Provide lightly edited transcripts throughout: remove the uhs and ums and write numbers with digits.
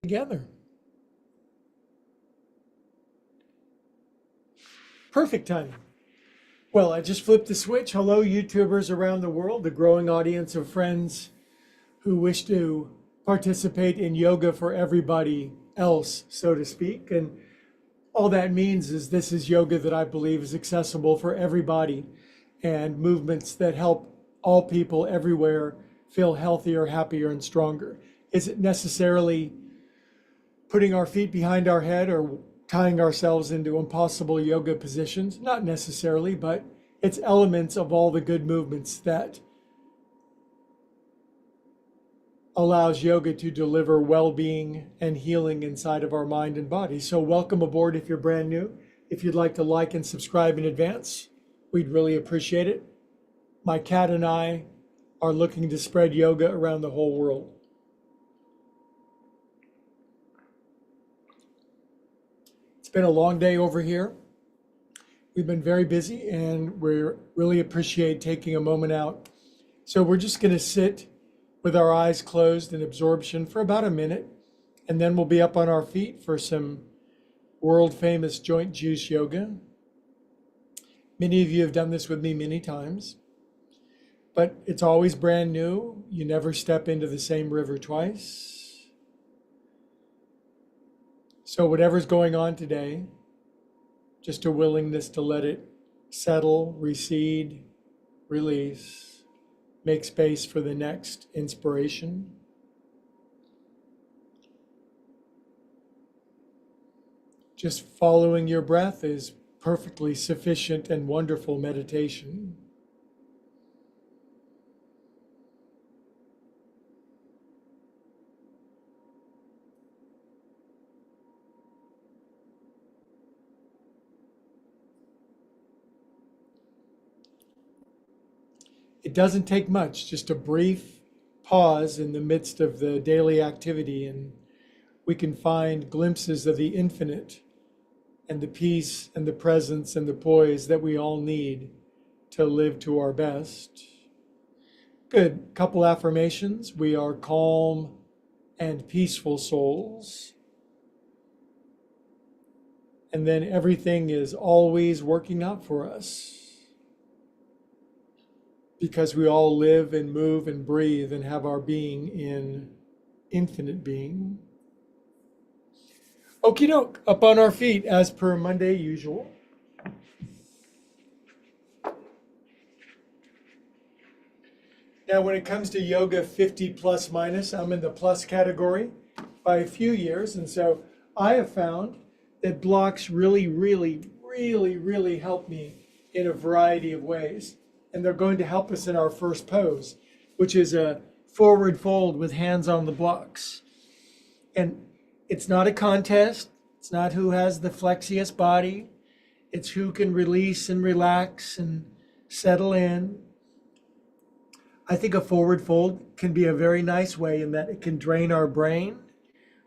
Together. Perfect timing. Well, I just flipped the switch. Hello, YouTubers around the world, the growing audience of friends who wish to participate in yoga for everybody else, so to speak. And all that means is this is yoga that I believe is accessible for everybody and movements that help all people everywhere feel healthier, happier, and stronger. Is it necessarily putting our feet behind our head or tying ourselves into impossible yoga positions? Not necessarily, but it's elements of all the good movements that allows yoga to deliver well-being and healing inside of our mind and body. So welcome aboard if you're brand new. If you'd like to like and subscribe in advance, we'd really appreciate it. My cat and I are looking to spread yoga around the whole world. It's been a long day over here. We've been very busy and we really appreciate taking a moment out. So we're just going to sit with our eyes closed in absorption for about a minute, and then we'll be up on our feet for some world famous joint juice yoga. Many of you have done this with me many times, but it's always brand new. You never step into the same river twice. So whatever's going on today, just a willingness to let it settle, recede, release, make space for the next inspiration. Just following your breath is perfectly sufficient and wonderful meditation. It doesn't take much, just a brief pause in the midst of the daily activity, and we can find glimpses of the infinite and the peace and the presence and the poise that we all need to live to our best. Good. Couple affirmations. We are calm and peaceful souls. And then everything is always working out for us, because we all live and move and breathe and have our being in infinite being. Okie doke, up on our feet as per Monday usual. Now, when it comes to yoga 50 plus minus, I'm in the plus category by a few years. And so I have found that blocks really help me in a variety of ways. And they're going to help us in our first pose, which is a forward fold with hands on the blocks. And it's not a contest. It's not who has the flexiest body. It's who can release and relax and settle in. I think a forward fold can be a very nice way in that it can drain our brain.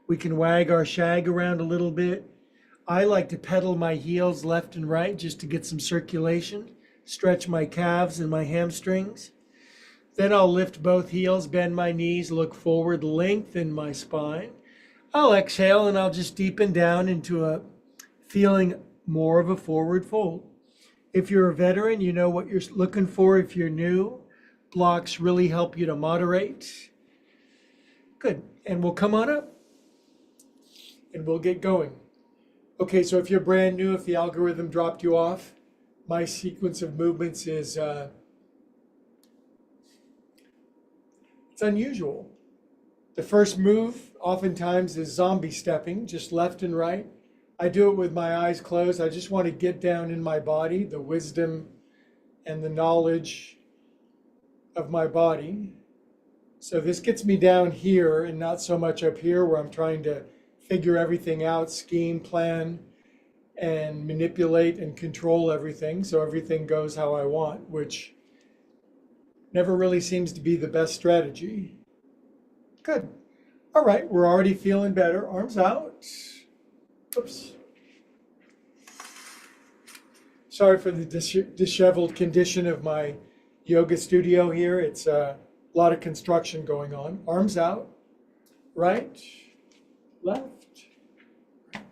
We can wag our shag around a little bit. I like to pedal my heels left and right just to get some circulation. Stretch my calves and my hamstrings. Then I'll lift both heels, bend my knees, look forward, lengthen my spine. I'll exhale and I'll just deepen down into a feeling more of a forward fold. If you're a veteran, you know what you're looking for. If you're new, blocks really help you to moderate. Good. And we'll come on up and we'll get going. Okay, so if you're brand new, if the algorithm dropped you off, my sequence of movements is, it's unusual. The first move oftentimes is zombie stepping, just left and right. I do it with my eyes closed. I just want to get down in my body, the wisdom and the knowledge of my body. So this gets me down here and not so much up here where I'm trying to figure everything out, scheme, plan, and manipulate and control everything so everything goes how I want, which never really seems to be the best strategy. Good. All right, we're already feeling better. Arms out. Oops. Sorry for the disheveled condition of my yoga studio here. It's a lot of construction going on. Arms out. Right, left, right.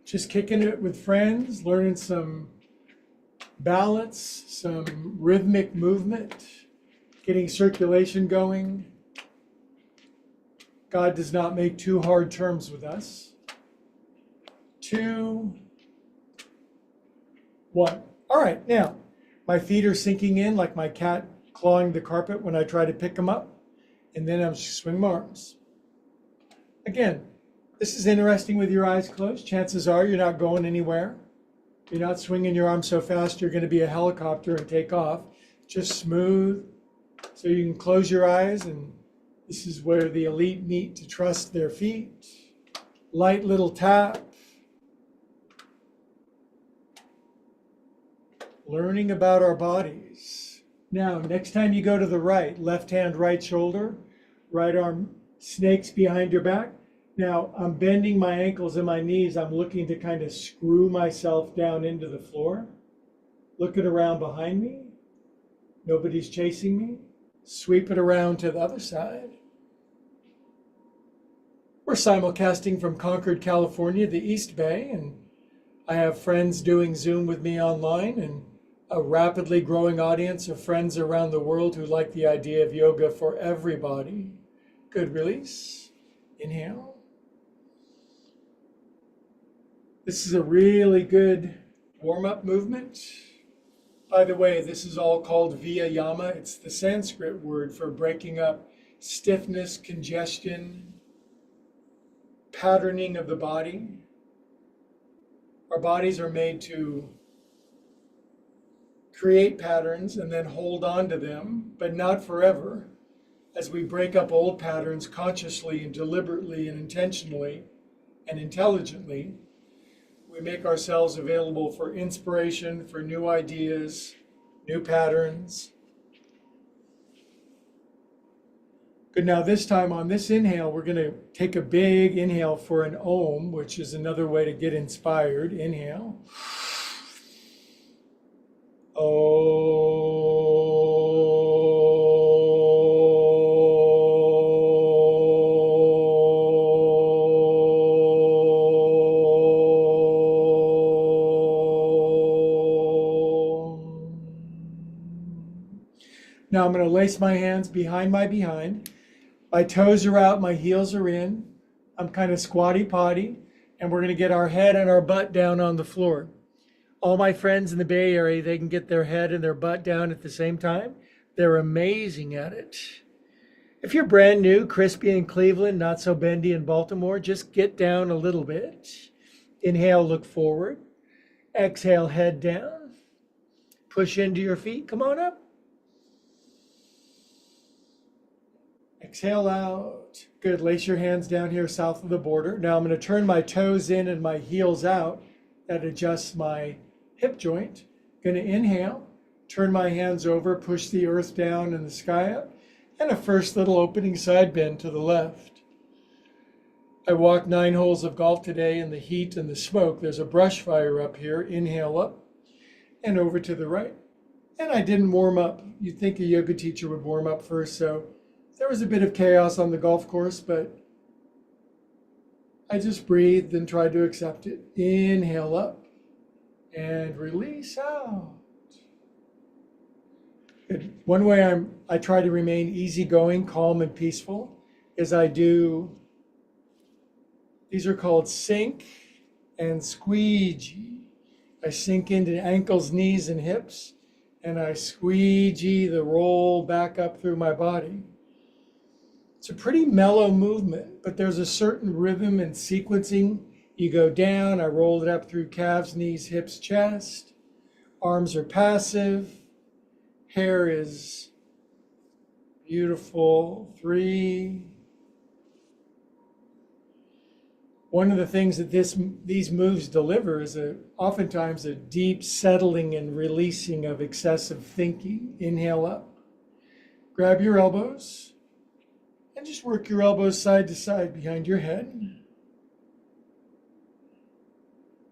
Just kicking it with friends, learning some balance, some rhythmic movement, getting circulation going. God does not make too hard terms with us. 2, 1. All right, now my feet are sinking in like my cat clawing the carpet when I try to pick them up. And then I'm swing my arms. Again, this is interesting with your eyes closed. Chances are you're not going anywhere. You're not swinging your arms so fast you're going to be a helicopter and take off. Just smooth. So you can close your eyes, and this is where the elite meet to trust their feet. Light little tap. Learning about our bodies. Now, next time you go to the right, left hand, right shoulder, right arm snakes behind your back. Now, I'm bending my ankles and my knees. I'm looking to kind of screw myself down into the floor. Looking around behind me. Nobody's chasing me. Sweep it around to the other side. We're simulcasting from Concord, California, the East Bay, and I have friends doing Zoom with me online and a rapidly growing audience of friends around the world who like the idea of yoga for everybody. Good release. Inhale. This is a really good warm-up movement. By the way, this is all called Viyama. It's the Sanskrit word for breaking up stiffness, congestion, patterning of the body. Our bodies are made to create patterns and then hold on to them, but not forever. As we break up old patterns consciously and deliberately and intentionally and intelligently, we make ourselves available for inspiration, for new ideas, new patterns. Good, now this time on this inhale, we're going to take a big inhale for an Om, which is another way to get inspired. Inhale. Now I'm going to lace my hands behind my behind. My toes are out, my heels are in. I'm kind of squatty potty, and we're going to get our head and our butt down on the floor. All my friends in the Bay Area, they can get their head and their butt down at the same time. They're amazing at it. If you're brand new, crispy in Cleveland, not so bendy in Baltimore, just get down a little bit. Inhale, look forward. Exhale, head down. Push into your feet, come on up. Exhale out. Good, lace your hands down here south of the border. Now I'm going to turn my toes in and my heels out. That adjusts my hip joint. Going to inhale, turn my hands over, push the earth down and the sky up, and a first little opening side bend to the left. I walked 9 holes of golf today in the heat and the smoke. There's a brush fire up here. Inhale up and over to the right. And I didn't warm up. You'd think a yoga teacher would warm up first, so there was a bit of chaos on the golf course, but I just breathed and tried to accept it. Inhale up and release out. Good. One way I try to remain easygoing, calm, and peaceful is these are called sink and squeegee. I sink into ankles, knees, and hips, and I squeegee the roll back up through my body. It's a pretty mellow movement, but there's a certain rhythm and sequencing. You go down, I roll it up through calves, knees, hips, chest. Arms are passive. Hair is beautiful. 3. One of the things that these moves deliver is oftentimes a deep settling and releasing of excessive thinking. Inhale up. Grab your elbows. And just work your elbows side to side behind your head.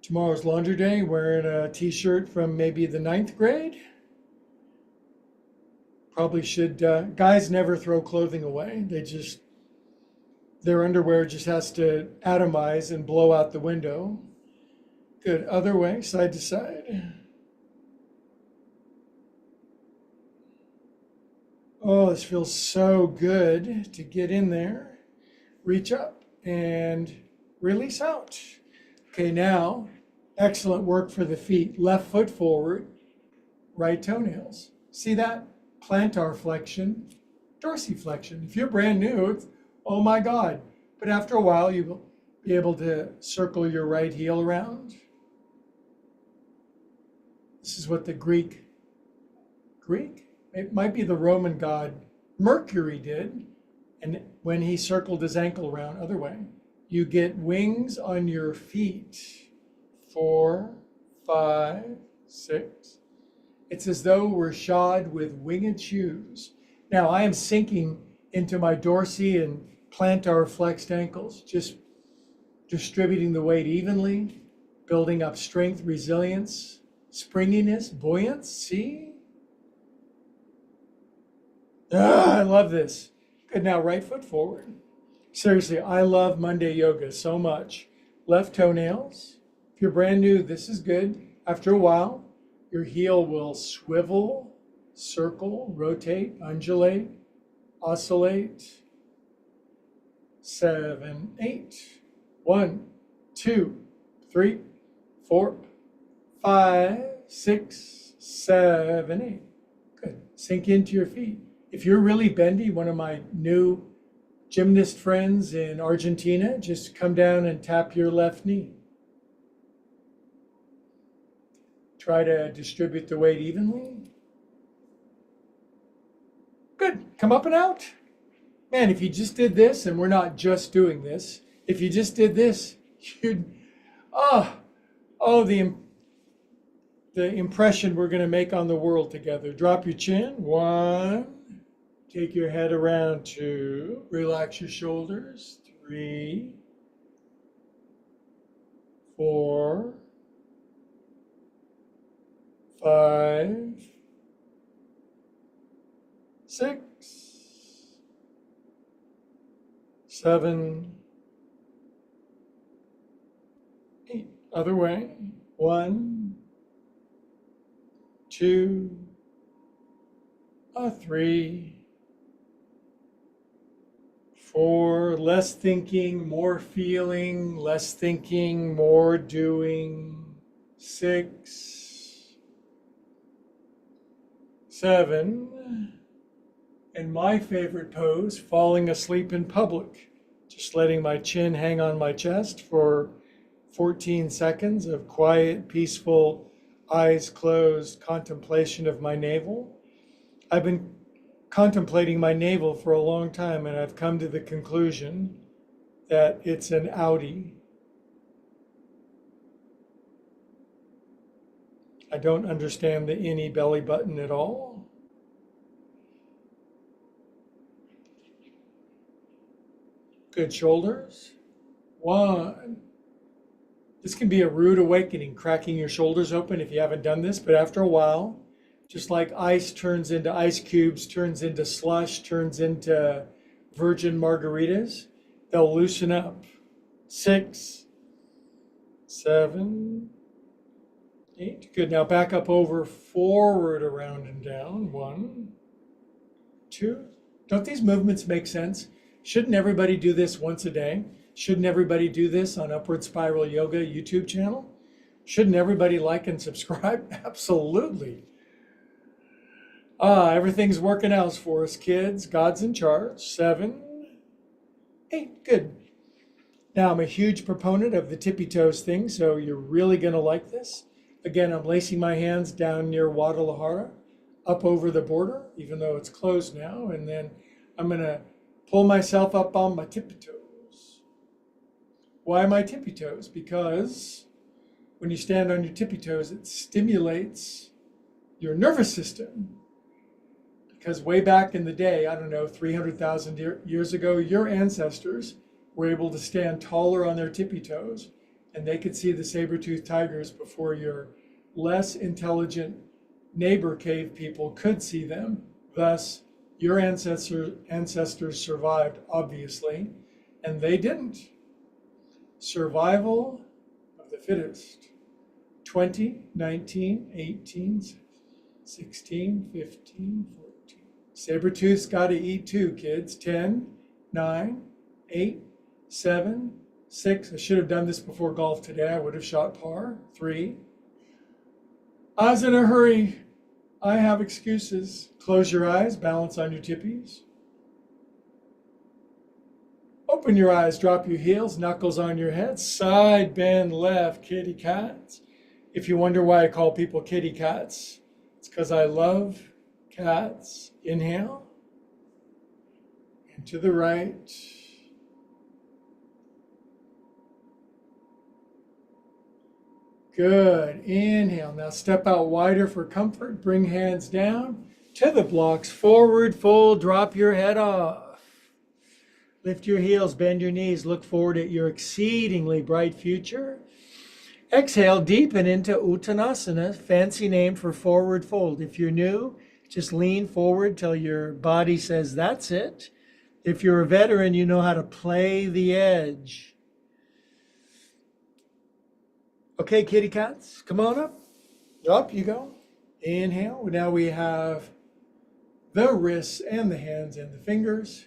Tomorrow's laundry day, wearing a t-shirt from maybe the 9th grade. Probably should, guys never throw clothing away. Their underwear just has to atomize and blow out the window. Good. Other way, side to side. Oh, this feels so good to get in there. Reach up and release out. Okay, now, excellent work for the feet. Left foot forward, right toenails. See that? Plantar flexion, dorsiflexion. If you're brand new, it's, oh my God. But after a while, you will be able to circle your right heel around. This is what the Greek, it might be the Roman god Mercury did. And when he circled his ankle around, other way, you get wings on your feet. 4, 5, 6. It's as though we're shod with winged shoes. Now I am sinking into my dorsi and plantar flexed ankles, just distributing the weight evenly, building up strength, resilience, springiness, buoyancy. I love this. Good, now right foot forward. Seriously, I love Monday yoga so much. Left toenails. If you're brand new, this is good. After a while, your heel will swivel, circle, rotate, undulate, oscillate. 7, 8. 1, 2, 3, 4, 5, 6, 7, 8. Good. Sink into your feet. If you're really bendy, one of my new gymnast friends in Argentina, just come down and tap your left knee. Try to distribute the weight evenly. Good. Come up and out. Man, if you just did this, and we're not just doing this, if you just did this, you'd, the impression we're going to make on the world together. Drop your chin. 1. Take your head around. 2. Relax your shoulders. 3. 4. 5. 6. 7. 8. Other way. 1, 2, 3, 4. Less thinking, more feeling. Less thinking, more doing. 6, 7. And my favorite pose, falling asleep in public. Just letting my chin hang on my chest for 14 seconds of quiet, peaceful, eyes closed contemplation of my navel. I've been contemplating my navel for a long time, and I've come to the conclusion that it's an Audi. I don't understand the innie belly button at all. Good shoulders. 1. This can be a rude awakening, cracking your shoulders open if you haven't done this, but after a while, just like ice turns into ice cubes, turns into slush, turns into virgin margaritas, they'll loosen up. 6, 7, 8. Good. Now back up over, forward, around, and down. 1, 2. Don't these movements make sense? Shouldn't everybody do this once a day? Shouldn't everybody do this on Upward Spiral Yoga YouTube channel? Shouldn't everybody like and subscribe? Absolutely. Everything's working out for us, kids. God's in charge. 7, 8. Good. Now, I'm a huge proponent of the tippy toes thing, so you're really going to like this. Again, I'm lacing my hands down near Guadalajara, up over the border, even though it's closed now, and then I'm going to pull myself up on my tippy toes. Why my tippy toes? Because when you stand on your tippy toes, it stimulates your nervous system. Because way back in the day, I don't know, 300,000 years ago, your ancestors were able to stand taller on their tippy toes, and they could see the saber-toothed tigers before your less intelligent neighbor cave people could see them. Thus, your ancestors survived, obviously, and they didn't. Survival of the fittest. 20, 19, 18, 16, 15, 14. Saber-tooth's got to eat too, kids. 10, 9, 8, 7, 6. I should have done this before golf today. I would have shot par. 3. I was in a hurry. I have excuses. Close your eyes, balance on your tippies. Open your eyes, drop your heels, knuckles on your head, side bend left, kitty cats. If you wonder why I call people kitty cats, it's because I love cats. Inhale, and to the right. Good. Inhale. Now step out wider for comfort. Bring hands down to the blocks. Forward fold. Drop your head off. Lift your heels. Bend your knees. Look forward at your exceedingly bright future. Exhale. Deepen into Uttanasana. Fancy name for forward fold. If you're new, just lean forward till your body says that's it. If you're a veteran, you know how to play the edge. Okay, kitty cats, come on up. Up you go. Inhale. Now we have the wrists and the hands and the fingers.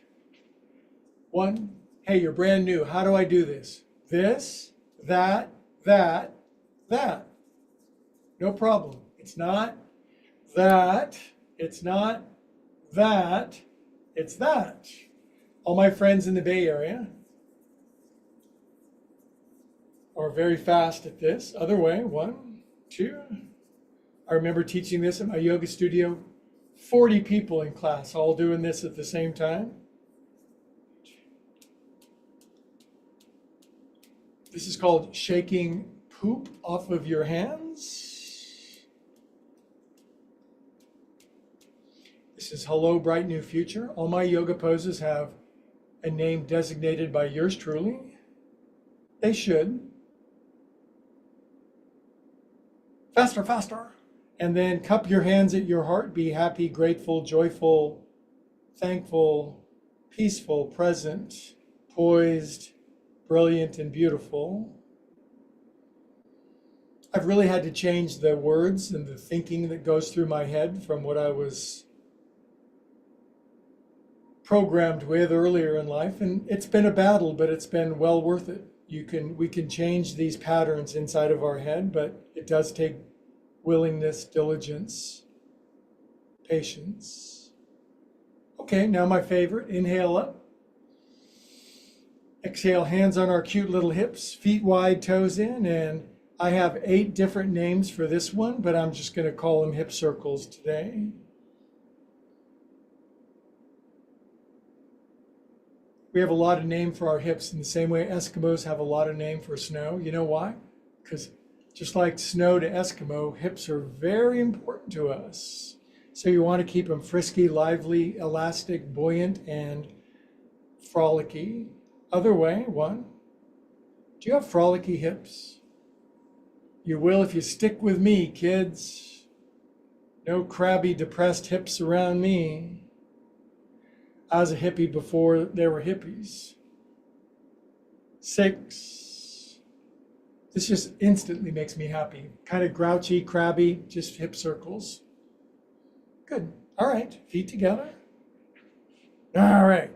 1. Hey, you're brand new. How do I do this? This, that, that, that. No problem. It's not that. It's not that. It's that. All my friends in the Bay Area are very fast at this. Other way, 1, 2. I remember teaching this at my yoga studio. 40 people in class, all doing this at the same time. This is called shaking poop off of your hands. This is hello, bright new future. All my yoga poses have a name designated by yours truly. They should. Faster, faster. And then cup your hands at your heart. Be happy, grateful, joyful, thankful, peaceful, present, poised, brilliant, and beautiful. I've really had to change the words and the thinking that goes through my head from what I was programmed with earlier in life. And it's been a battle, but it's been well worth it. We can change these patterns inside of our head, but it does take willingness, diligence, patience. Okay, now my favorite. Inhale up. Exhale, hands on our cute little hips, feet wide, toes in, and I have 8 different names for this one, but I'm just going to call them hip circles today. We have a lot of name for our hips in the same way Eskimos have a lot of name for snow. You know why? Because just like snow to Eskimo, hips are very important to us. So you want to keep them frisky, lively, elastic, buoyant, and frolicky. Other way, 1. Do you have frolicky hips? You will if you stick with me, kids. No crabby, depressed hips around me. I was a hippie before there were hippies. 6. This just instantly makes me happy. Kind of grouchy, crabby, just hip circles. Good. All right, feet together. All right.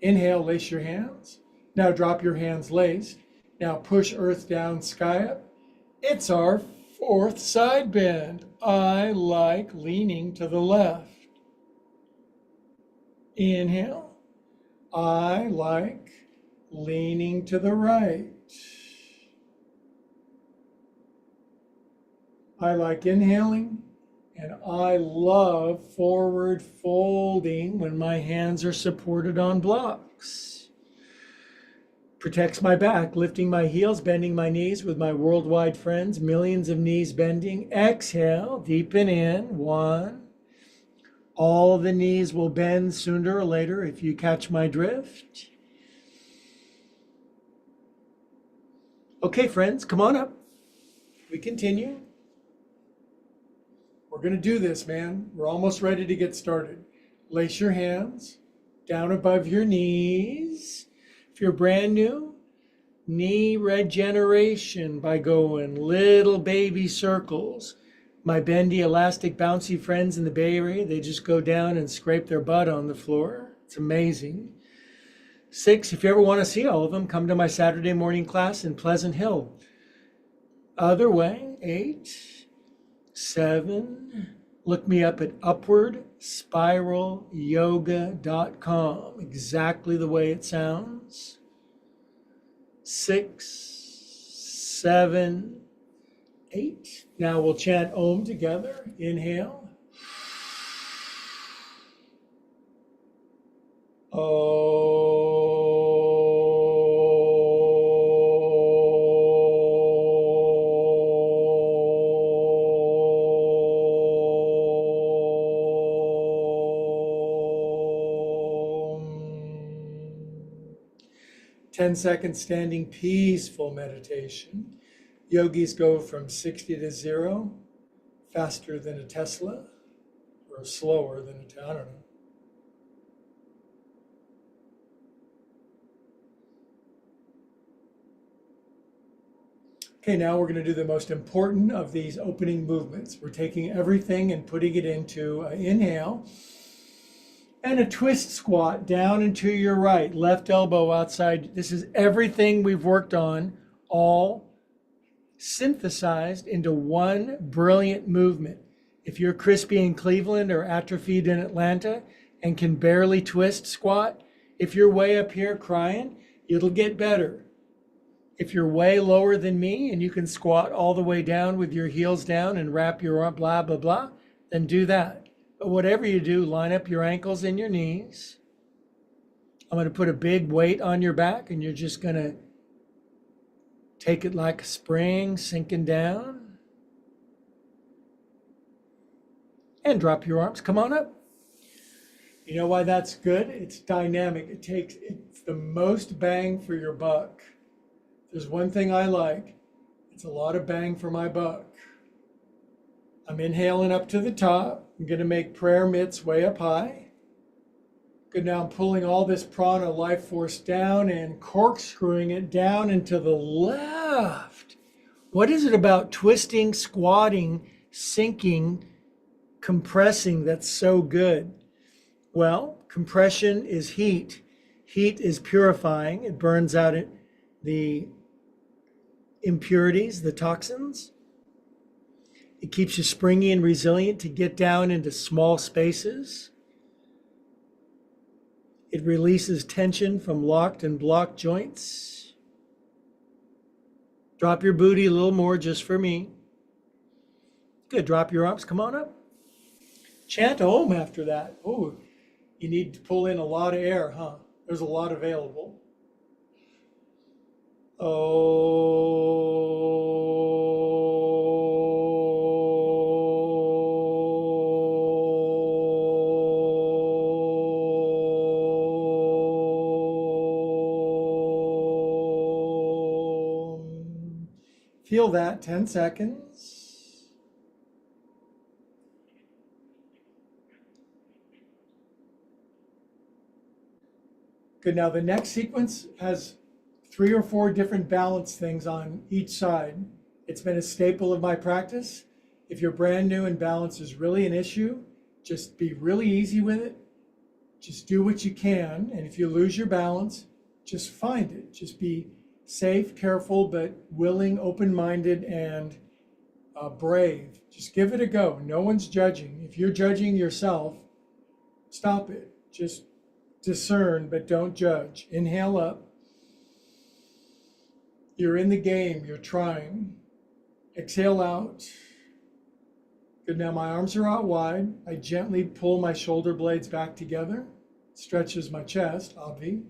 Inhale, lace your hands. Now drop your hands laced. Now push earth down, sky up. It's our 4th side bend. I like leaning to the left. Inhale. I like leaning to the right. I like inhaling, and I love forward folding when my hands are supported on blocks. Protects my back, lifting my heels, bending my knees with my worldwide friends, millions of knees bending. Exhale, deepen in. 1. All the knees will bend sooner or later if you catch my drift. Okay, friends, come on up. We continue. We're going to do this, man. We're almost ready to get started. Lace your hands down above your knees. If you're brand new, knee regeneration by going little baby circles. My bendy, elastic, bouncy friends in the Bay Area, they just go down and scrape their butt on the floor. It's amazing. 6, if you ever want to see all of them, come to my Saturday morning class in Pleasant Hill. Other way, 8, 7, look me up at upwardspiralyoga.com, exactly the way it sounds. 6, 7, 8. Now we'll chant Om together. Inhale. Ten seconds standing peaceful meditation. Yogis go from 60 to 0 faster than a Tesla or slower than a, I don't know. Okay, now we're going to do the most important of these opening movements. We're taking everything and putting it into an inhale and a twist squat down and to your right, left elbow outside. This is everything we've worked on, all synthesized into one brilliant movement. If you're crispy in Cleveland or atrophied in Atlanta and can barely twist squat, if you're way up here crying, it'll get better. If you're way lower than me and you can squat all the way down with your heels down and wrap your arm, blah, blah, blah, then do that. But whatever you do, line up your ankles and your knees. I'm going to put a big weight on your back and you're just going to take it like a spring, sinking down. And drop your arms. Come on up. You know why that's good? It's dynamic. It's the most bang for your buck. There's one thing I like. It's a lot of bang for my buck. I'm inhaling up to the top. I'm going to make prayer mitts way up high. Good, now I'm pulling all this prana life force down and corkscrewing it down and to the left. What is it about twisting, squatting, sinking, compressing that's so good? Well, compression is heat. Heat is purifying. It burns out the impurities, the toxins. It keeps you springy and resilient to get down into small spaces. It releases tension from locked and blocked joints. Drop your booty a little more just for me. Good, drop your arms, come on up. Chant Om after that. Oh, you need to pull in a lot of air, huh? There's a lot available. Feel that, 10 seconds. Good, now the next sequence has 3 or 4 different balance things on each side. It's been a staple of my practice. If you're brand new and balance is really an issue, just be really easy with it. Just do what you can. And if you lose your balance, just find it. Just be safe, careful, but willing, open-minded, and brave. Just give it a go. No one's judging. If you're judging yourself, stop it. Just discern, but don't judge. Inhale up. You're in the game. You're trying. Exhale out. Good, now my arms are out wide. I gently pull my shoulder blades back together. Stretches my chest, obvi.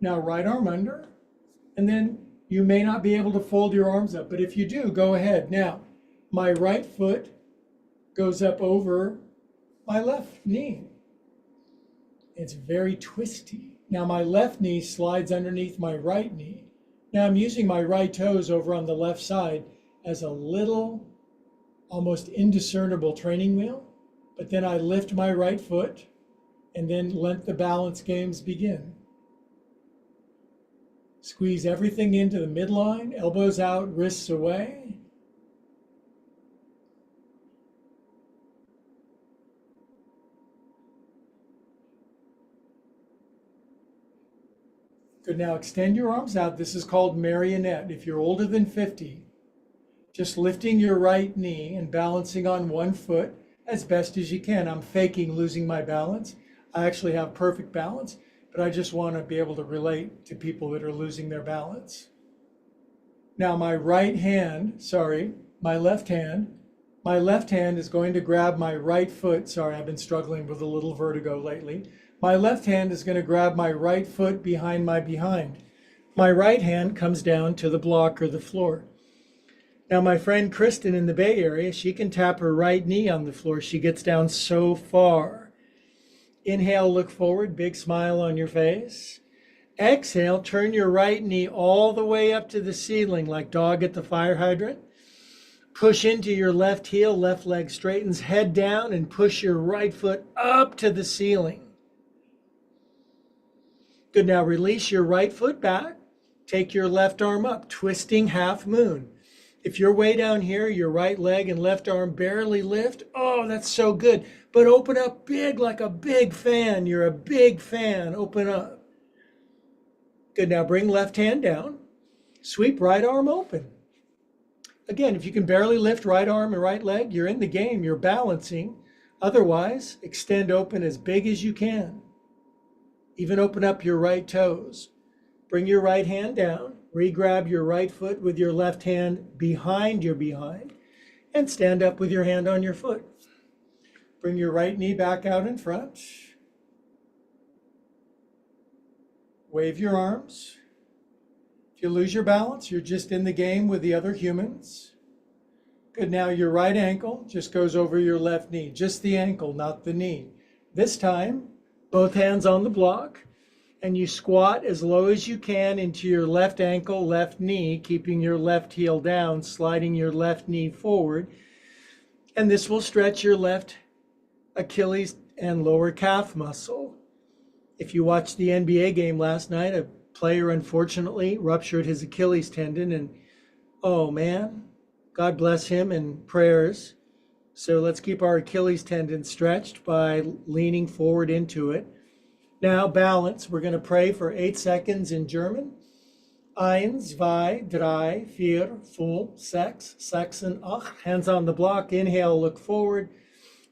Now right arm under. And then you may not be able to fold your arms up, but if you do, go ahead. Now, my right foot goes up over my left knee. It's very twisty. Now my left knee slides underneath my right knee. Now I'm using my right toes over on the left side as a little, almost indiscernible training wheel, but then I lift my right foot and then let the balance games begin. Squeeze everything into the midline, elbows out, wrists away. Good, now extend your arms out. This is called marionette. If you're older than 50, just lifting your right knee and balancing on one foot as best as you can. I'm faking losing my balance. I actually have perfect balance, but I just want to be able to relate to people that are losing their balance. Now my left hand is going to grab my right foot. Sorry, I've been struggling with a little vertigo lately. My left hand is going to grab my right foot behind my behind. My right hand comes down to the block or the floor. Now my friend Kristen in the Bay Area, she can tap her right knee on the floor. She gets down so far. Inhale, look forward, big smile on your face. Exhale, turn your right knee all the way up to the ceiling like dog at the fire hydrant. Push into your left heel, left leg straightens, head down, and push your right foot up to the ceiling. Good, now release your right foot back. Take your left arm up, twisting half moon. If you're way down here, your right leg and left arm barely lift. Oh, that's so good. But open up big like a big fan. You're a big fan. Open up. Good, now bring left hand down. Sweep right arm open. Again, if you can barely lift right arm and right leg, you're in the game. You're balancing. Otherwise, extend open as big as you can. Even open up your right toes. Bring your right hand down. Re-grab your right foot with your left hand behind your behind. And stand up with your hand on your foot. Bring your right knee back out in front. Wave your arms. If you lose your balance, you're just in the game with the other humans. Good, now your right ankle just goes over your left knee. Just the ankle, not the knee. This time, both hands on the block, and you squat as low as you can into your left ankle, left knee, keeping your left heel down, sliding your left knee forward. And this will stretch your left Achilles and lower calf muscle. If you watched the NBA game last night, a player unfortunately ruptured his Achilles tendon, and oh man, God bless him and prayers. So let's keep our Achilles tendon stretched by leaning forward into it. Now balance. We're going to pray for 8 seconds in German. 1, 2, 3, 4, 5, 6, 7, 8. Hands on the block. Inhale, look forward.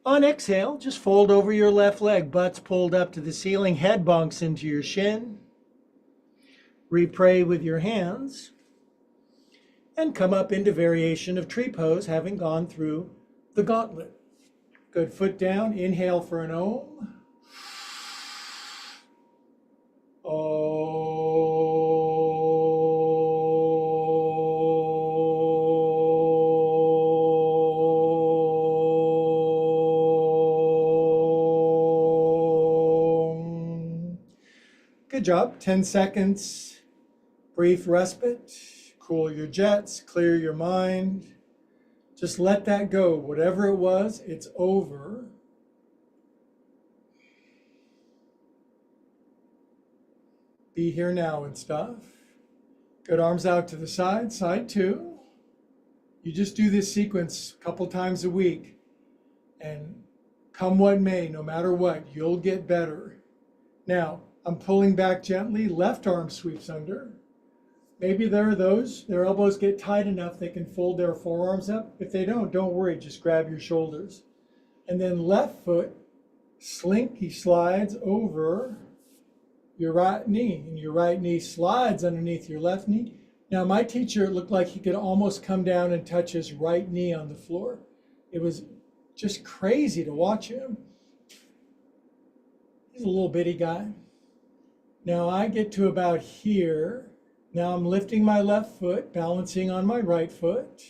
On exhale, just fold over your left leg. Butt's pulled up to the ceiling. Head bonks into your shin. Re-pray with your hands. And come up into variation of tree pose, having gone through the gauntlet. Good, foot down. Inhale for an Om. Good job. 10 seconds. Brief respite. Cool your jets. Clear your mind. Just let that go. Whatever it was, it's over. Be here now and stuff. Good, arms out to the side. Side 2. You just do this sequence a couple times a week. And come what may, no matter what, you'll get better. Now, I'm pulling back gently. Left arm sweeps under. Maybe there are those, their elbows get tight enough they can fold their forearms up. If they don't worry, just grab your shoulders. And then left foot, slinky slides over your right knee, and your right knee slides underneath your left knee. Now my teacher, it looked like he could almost come down and touch his right knee on the floor. It was just crazy to watch him. He's a little bitty guy. Now I get to about here. Now I'm lifting my left foot, balancing on my right foot,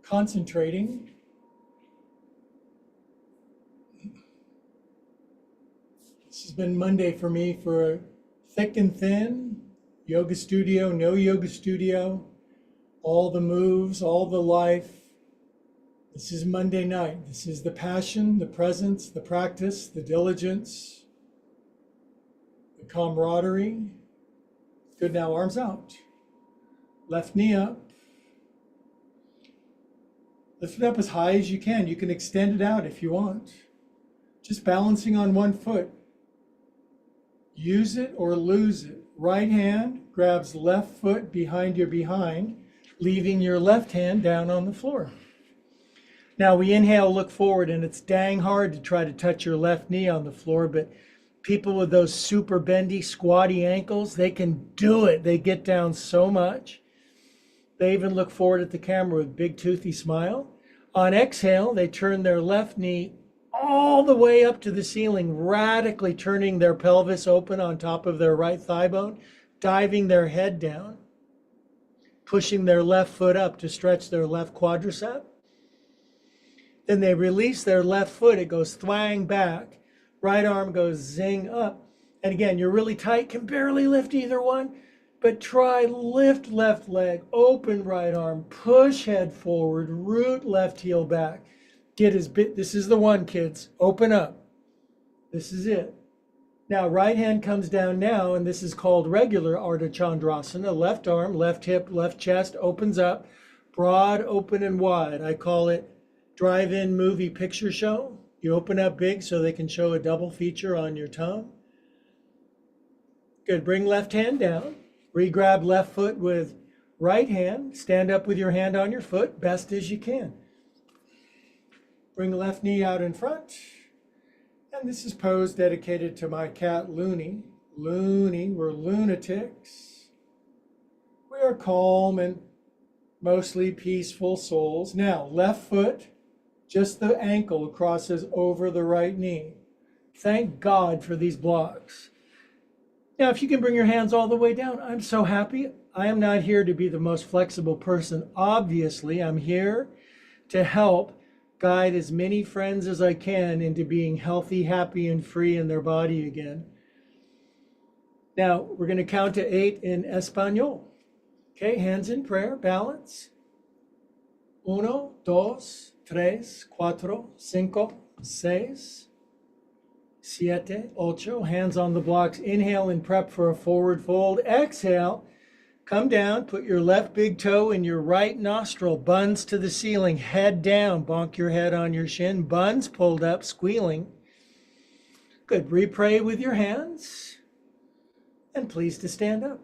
concentrating. This has been Monday for me, for thick and thin, yoga studio, no yoga studio, all the moves, all the life. This is Monday night. This is the passion, the presence, the practice, the diligence. the camaraderie. Good, now arms out. Left knee up. Lift it up as high as you can. You can extend it out if you want. Just balancing on one foot. Use it or lose it. Right hand grabs left foot behind your behind, leaving your left hand down on the floor. Now we inhale, look forward, and it's dang hard to try to touch your left knee on the floor, but people with those super bendy, squatty ankles, they can do it. They get down so much. They even look forward at the camera with a big toothy smile. On exhale, they turn their left knee all the way up to the ceiling, radically turning their pelvis open on top of their right thigh bone, diving their head down, pushing their left foot up to stretch their left quadricep. Then they release their left foot, it goes thwang back, right arm goes zing up. And again, you're really tight, can barely lift either one, but try lift left leg, open right arm, push head forward, root left heel back. Get as big, this is the one, kids, open up. This is it. Now, right hand comes down now, and this is called regular Ardha Chandrasana. Left arm, left hip, left chest opens up, broad, open, and wide. I call it drive-in movie picture show. You open up big so they can show a double feature on your tongue. Good, bring left hand down. Re-grab left foot with right hand. Stand up with your hand on your foot, best as you can. Bring the left knee out in front. And this is pose dedicated to my cat, Looney. Looney, we're lunatics. We are calm and mostly peaceful souls. Now, left foot, just the ankle crosses over the right knee. Thank God for these blocks. Now, if you can bring your hands all the way down, I'm so happy. I am not here to be the most flexible person. Obviously, I'm here to help guide as many friends as I can into being healthy, happy, and free in their body again. Now, we're going to count to 8 in Espanol. Okay, hands in prayer, balance. 1, 2, 3, 4, 5, 6, 7, 8. Hands on the blocks. Inhale and prep for a forward fold. Exhale. Come down, put your left big toe in your right nostril, buns to the ceiling, head down, bonk your head on your shin, buns pulled up, squealing. Good, re-pray with your hands, and please to stand up.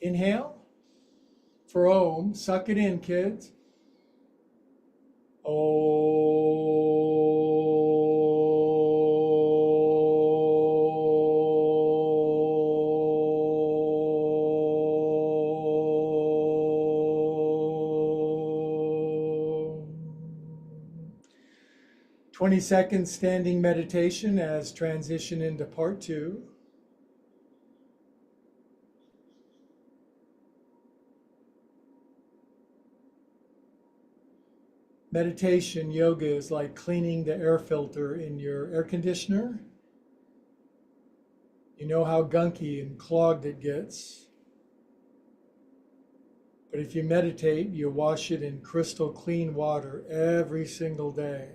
Inhale for Om, suck it in, kids. Om. 20 seconds standing meditation as transition into part 2. Meditation, yoga is like cleaning the air filter in your air conditioner. You know how gunky and clogged it gets. But if you meditate, you wash it in crystal clean water every single day.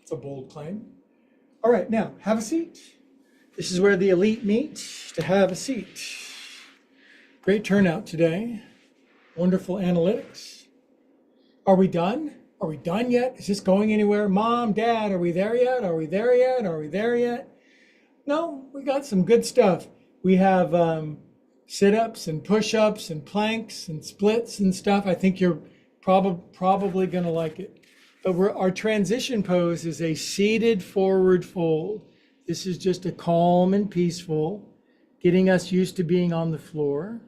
It's a bold claim. All right, now have a seat. This is where the elite meet to have a seat. Great turnout today. Wonderful analytics. Are we done? Are we done yet? Is this going anywhere? Mom, Dad, are we there yet? Are we there yet? Are we there yet? No, we got some good stuff. We have sit-ups and push-ups and planks and splits and stuff. I think you're probably going to like it. But our transition pose is a seated forward fold. This is just a calm and peaceful, getting us used to being on the floor.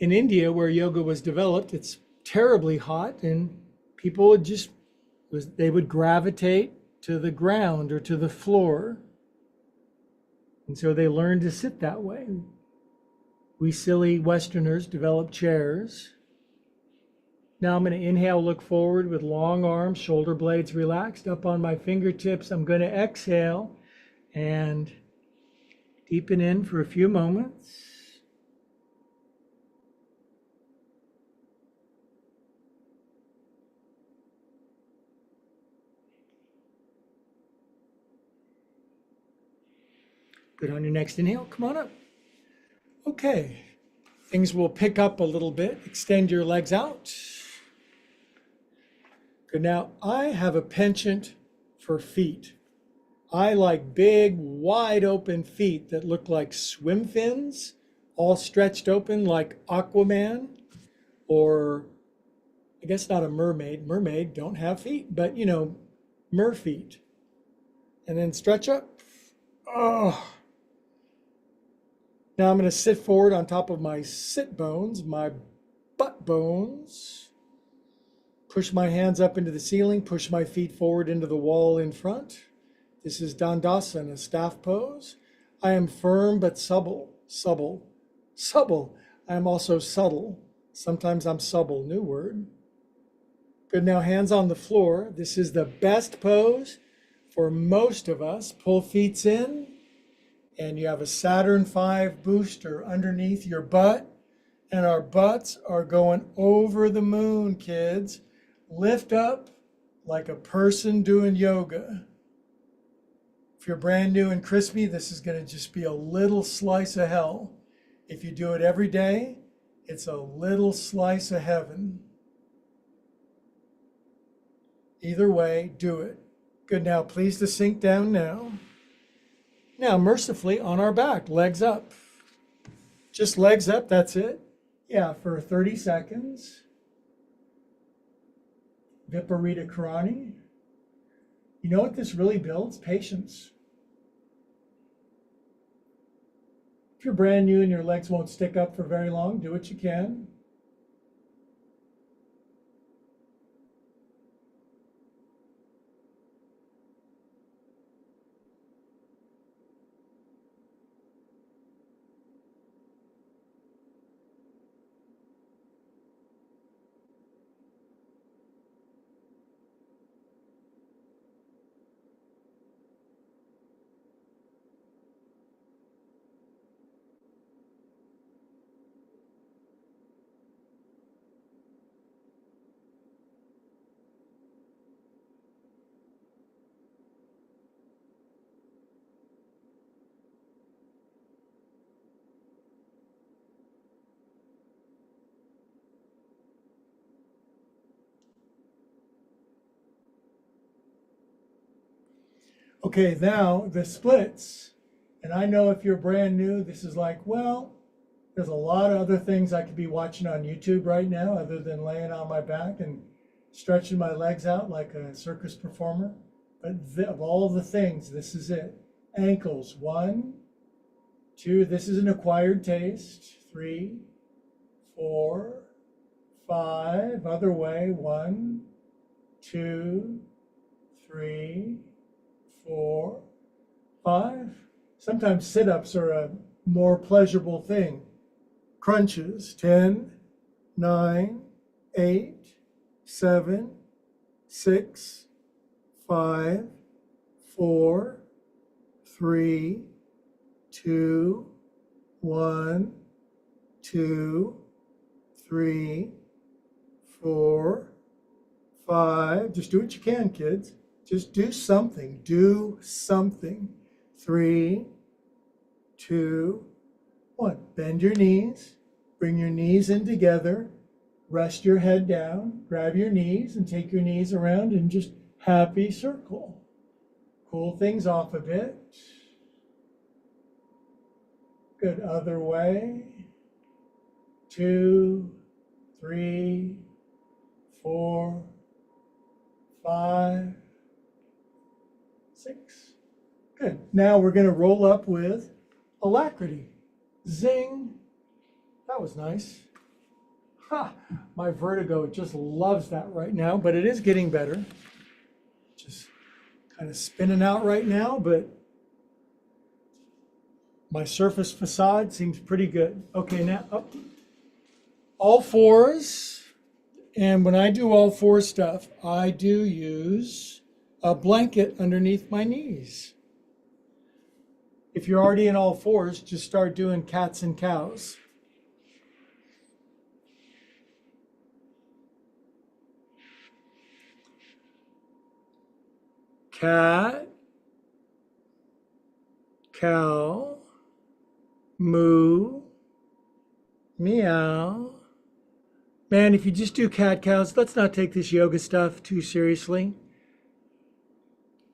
In India, where yoga was developed, it's terribly hot, and people would gravitate to the ground or to the floor. And so they learned to sit that way. We silly Westerners developed chairs. Now I'm going to inhale, look forward with long arms, shoulder blades relaxed, up on my fingertips. I'm going to exhale and deepen in for a few moments. Good on your next inhale. Come on up. Okay. Things will pick up a little bit. Extend your legs out. Good. Now, I have a penchant for feet. I like big, wide open feet that look like swim fins, all stretched open like Aquaman, or I guess not a mermaid. Mermaid don't have feet, but you know, mer feet. And then stretch up. Oh. Now I'm going to sit forward on top of my sit bones, my butt bones. Push my hands up into the ceiling, push my feet forward into the wall in front. This is Dandasana, a staff pose. I am firm but supple. I am also subtle. Sometimes I'm supple, new word. Good, now hands on the floor. This is the best pose for most of us. Pull feet in, and you have a Saturn V booster underneath your butt, and our butts are going over the moon, kids. Lift up like a person doing yoga. If you're brand new and crispy, this is going to just be a little slice of hell. If you do it every day, it's a little slice of heaven. Either way, do it. Good, now please to sink down now. Now, mercifully on our back, legs up. Just legs up, that's it. Yeah, for 30 seconds. Viparita Karani. You know what this really builds? Patience. If you're brand new and your legs won't stick up for very long, do what you can. Okay, now the splits. And I know if you're brand new, this is like, well, there's a lot of other things I could be watching on YouTube right now other than laying on my back and stretching my legs out like a circus performer. But of all the things, this is it. Ankles, 1, 2, this is an acquired taste. 3, 4, 5, other way. 1, 2, 3, 4, 5. Sometimes sit-ups are a more pleasurable thing. Crunches, 10, 9, 8, 7, 6, 5, 4, 3, 2, 1, 2, 3, 4, 5. Just do what you can, kids. Just do something. Do something. 3, 2, 1. Bend your knees. Bring your knees in together. Rest your head down. Grab your knees and take your knees around and just happy circle. Cool things off a bit. Good. Other way. 2, 3, 4, 5, 6. Good. Now we're going to roll up with alacrity. Zing. That was nice. Ha! My vertigo just loves that right now, but it is getting better. Just kind of spinning out right now, but my surface facade seems pretty good. Okay, now up. All fours. And when I do all four stuff, I do use a blanket underneath my knees. If you're already in all fours, just start doing cats and cows. Cat, cow, moo, meow. Man, if you just do cat cows, let's not take this yoga stuff too seriously.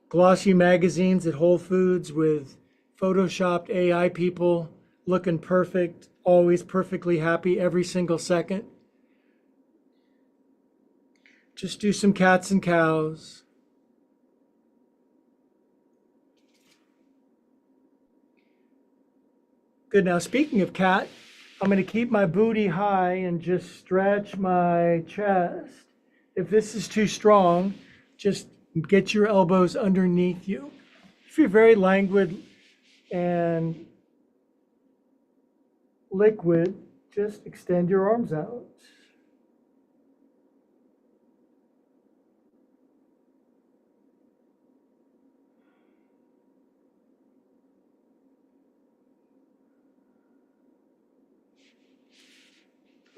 Glossy magazines at Whole Foods with photoshopped AI people looking perfect, always perfectly happy every single second. Just do some cats and cows. Good. Now, speaking of cat, I'm going to keep my booty high and just stretch my chest. If this is too strong, just get your elbows underneath you. If you're very languid and liquid, just extend your arms out.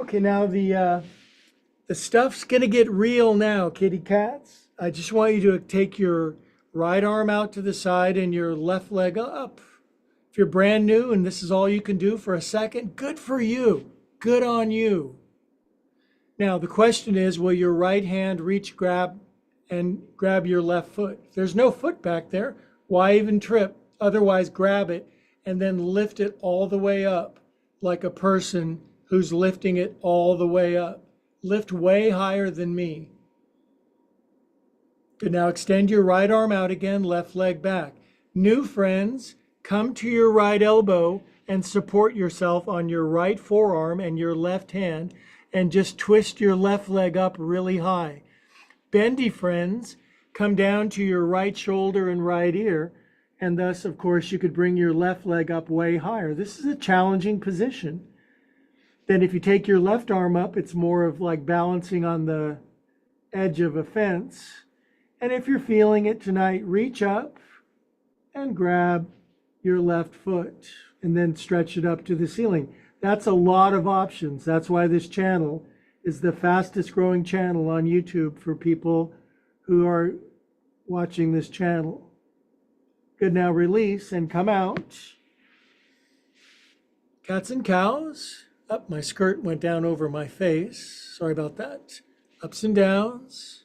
Okay, now the stuff's gonna get real now, kitty cats. I just want you to take your right arm out to the side and your left leg up. If you're brand new and this is all you can do for a second, good for you. Good on you. Now, the question is, will your right hand reach, grab your left foot? If there's no foot back there, why even trip? Otherwise, grab it and then lift it all the way up like a person who's lifting it all the way up. Lift way higher than me. Good. Now extend your right arm out again, left leg back. New friends, come to your right elbow and support yourself on your right forearm and your left hand, and just twist your left leg up really high. Bendy friends, come down to your right shoulder and right ear, and thus, of course, you could bring your left leg up way higher. This is a challenging position. Then if you take your left arm up, it's more of like balancing on the edge of a fence. And if you're feeling it tonight, reach up and grab your left foot and then stretch it up to the ceiling. That's a lot of options. That's why this channel is the fastest growing channel on YouTube for people who are watching this channel. Good. Now release and come out. Cats and cows. Up, my skirt went down over my face. Sorry about that. Ups and downs.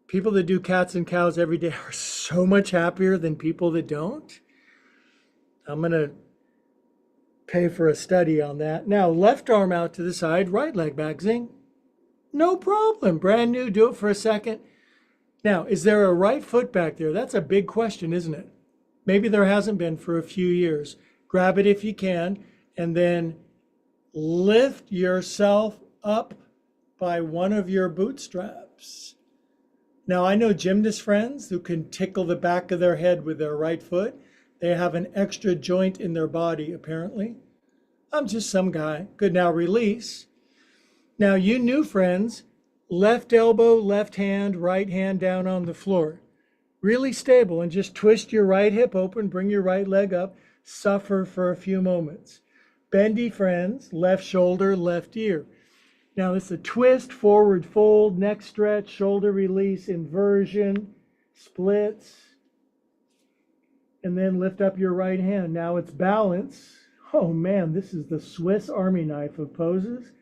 People that do cats and cows every day are so much happier than people that don't. I'm going to pay for a study on that. Now, left arm out to the side, right leg back, zing. No problem. Brand new. Do it for a second. Now, is there a right foot back there? That's a big question, isn't it? Maybe there hasn't been for a few years. Grab it if you can, and then lift yourself up by one of your bootstraps. Now, I know gymnast friends who can tickle the back of their head with their right foot. They have an extra joint in their body, apparently. I'm just some guy. Good. Now release. Now, you new friends, left elbow, left hand, right hand down on the floor. Really stable, and just twist your right hip open, bring your right leg up, suffer for a few moments. Bendy friends, left shoulder, left ear. Now it's a twist, forward fold, neck stretch, shoulder release, inversion, splits, and then lift up your right hand. Now it's balance. Oh man, this is the Swiss Army knife of poses.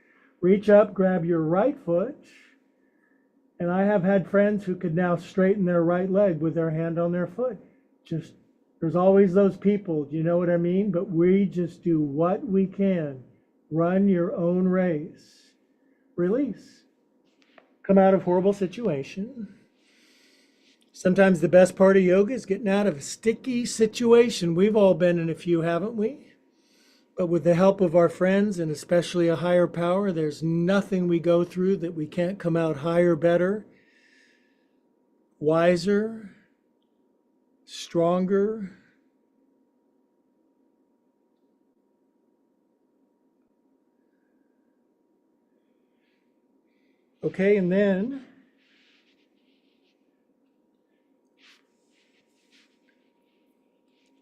Reach up, grab your right foot. And I have had friends who could now straighten their right leg with their hand on their foot. Just, there's always those people, you know what I mean? But we just do what we can. Run your own race. Release. Come out of horrible situation. Sometimes the best part of yoga is getting out of a sticky situation. We've all been in a few, haven't we? But with the help of our friends, and especially a higher power, there's nothing we go through that we can't come out higher, better, wiser, stronger. Okay, and then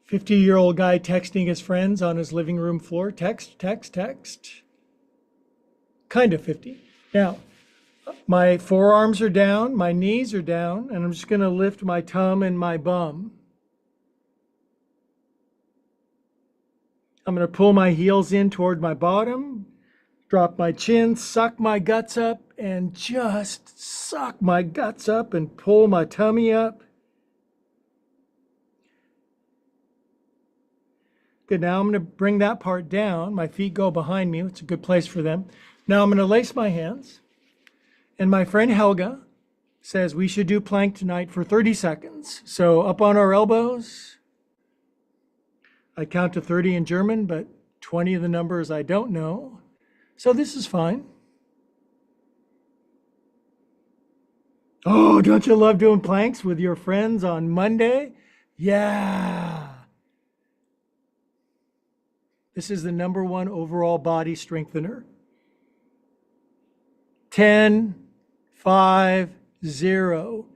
a 50-year-old guy texting his friends on his living room floor. Text. Kind of 50. Now, My forearms are down, my knees are down, and I'm just going to lift my tum and my bum. I'm going to pull my heels in toward my bottom, drop my chin, suck my guts up, and just suck my guts up and pull my tummy up. Good, now I'm going to bring that part down. My feet go behind me. It's a good place for them. Now I'm going to lace my hands. And my friend Helga says we should do plank tonight for 30 seconds. So up on our elbows. I count to 30 in German, but 20 of the numbers I don't know. So this is fine. Oh, don't you love doing planks with your friends on Monday? Yeah. This is the #1 overall body strengthener. 10, 5, 0.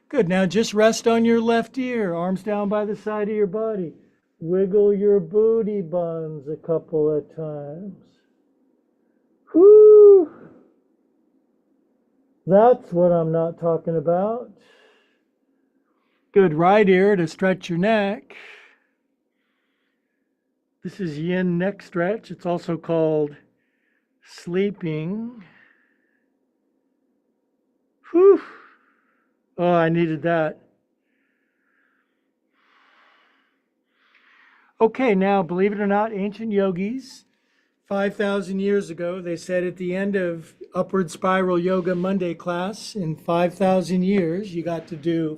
Good. Now just rest on your left ear, arms down by the side of your body. Wiggle your booty buns a couple of times. Whoo! That's what I'm not talking about. Good. Right ear to stretch your neck. This is yin neck stretch. It's also called sleeping. Whew. Oh, I needed that. Okay, now, believe it or not, ancient yogis, 5,000 years ago, they said at the end of Upward Spiral Yoga Monday class, in 5,000 years, you got to do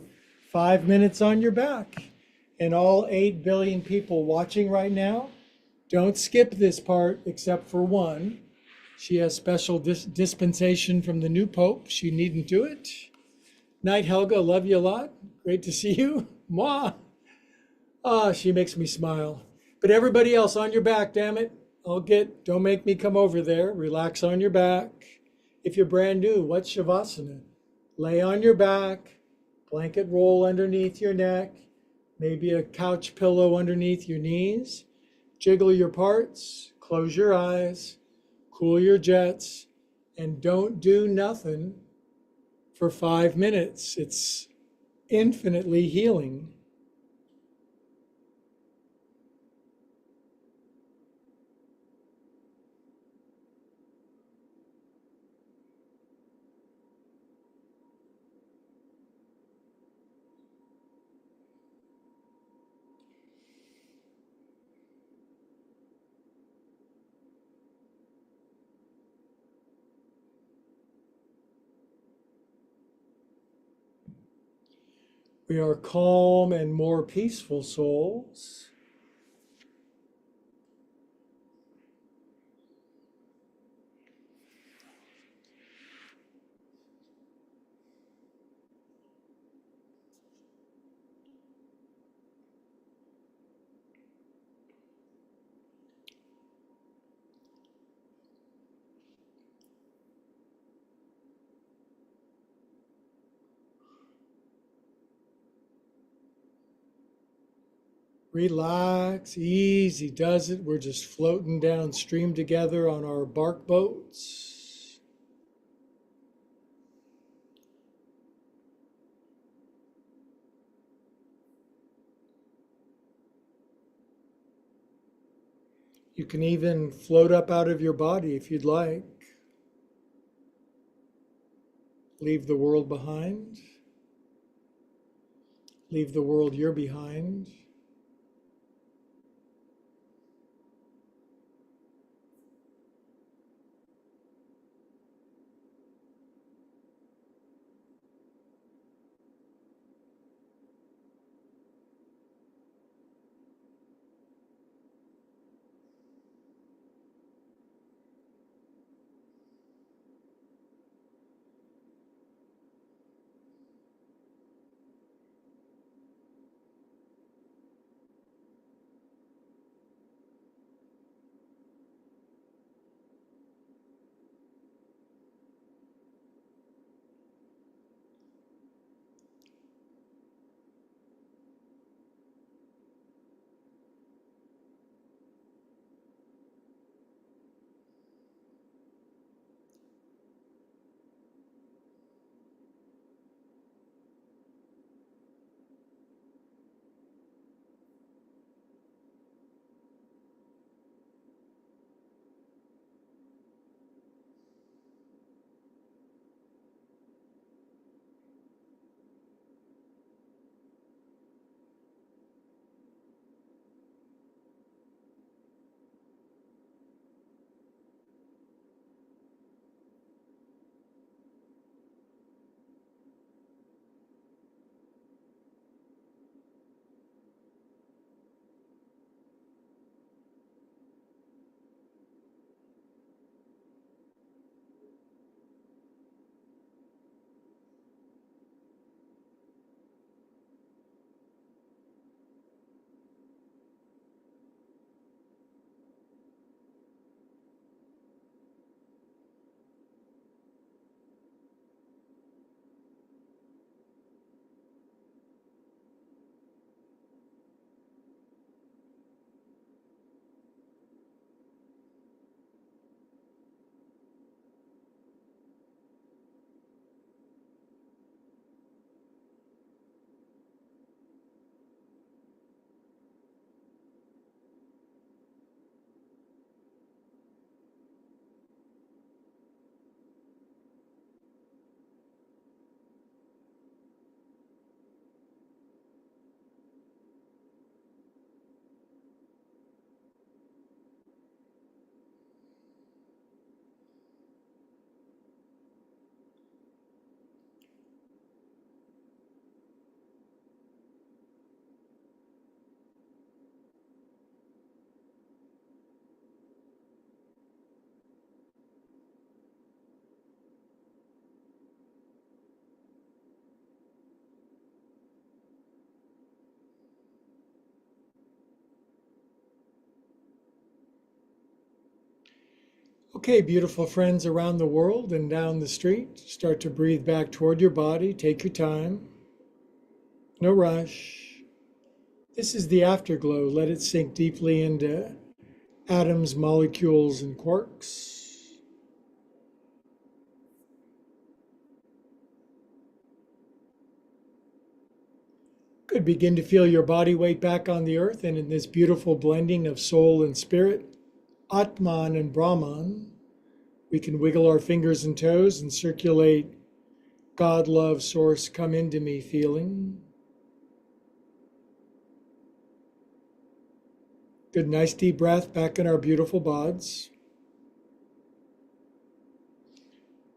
5 minutes on your back. And all 8 billion people watching right now, don't skip this part except for one. She has special dispensation from the new Pope. She needn't do it. Night, Helga. Love you a lot. Great to see you. Mwah. Ah, she makes me smile. But everybody else on your back, damn it. Don't make me come over there. Relax on your back. If you're brand new, what's Shavasana? Lay on your back, blanket roll underneath your neck, maybe a couch pillow underneath your knees. Jiggle your parts, close your eyes, cool your jets, and don't do nothing for 5 minutes. It's infinitely healing. We are calm and more peaceful souls. Relax, easy does it. We're just floating downstream together on our bark boats. You can even float up out of your body if you'd like. Leave the world behind. Leave the world you're behind. Okay, beautiful friends around the world and down the street, start to breathe back toward your body. Take your time. No rush. This is the afterglow. Let it sink deeply into atoms, molecules, and quarks. Good. Begin to feel your body weight back on the earth and in this beautiful blending of soul and spirit, Atman and Brahman. We can wiggle our fingers and toes and circulate God, love, source, come into me feeling. Good, nice deep breath back in our beautiful bods.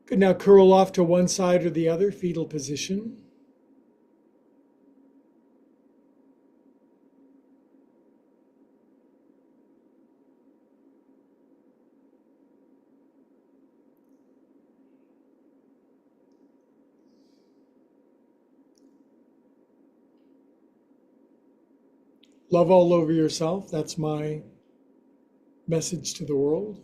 Good, now curl off to one side or the other, fetal position. Love all over yourself. That's my message to the world.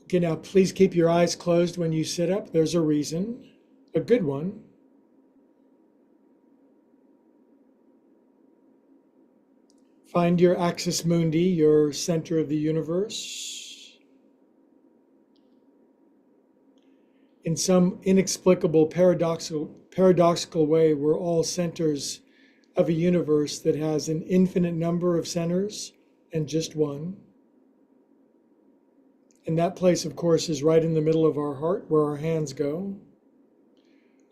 Okay, now please keep your eyes closed when you sit up. There's a reason, a good one. Find your axis mundi, your center of the universe. In some inexplicable paradoxical way, we're all centers of a universe that has an infinite number of centers and just one. And that place, of course, is right in the middle of our heart, where our hands go.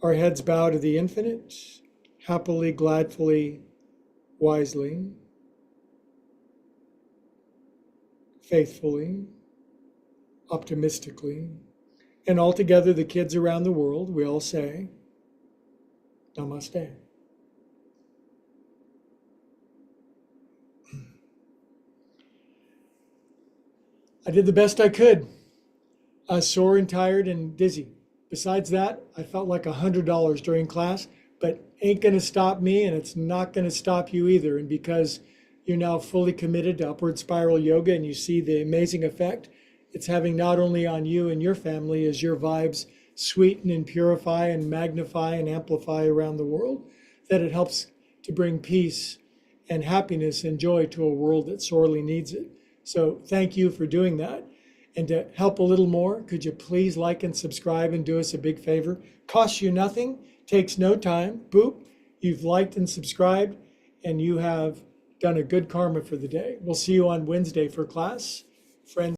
Our heads bow to the infinite, happily, gladfully, wisely, faithfully, optimistically. And all together, the kids around the world, we all say, Namaste. I did the best I could. Sore and tired and dizzy. Besides that, I felt like $100 during class, but ain't gonna stop me, and it's not gonna stop you either. And because you're now fully committed to upward spiral yoga and you see the amazing effect it's having not only on you and your family as your vibes sweeten and purify and magnify and amplify around the world, that it helps to bring peace and happiness and joy to a world that sorely needs it. So thank you for doing that. And to help a little more, could you please like and subscribe and do us a big favor? Costs you nothing, takes no time. Boop, you've liked and subscribed, and you have done a good karma for the day. We'll see you on Wednesday for class. Friends.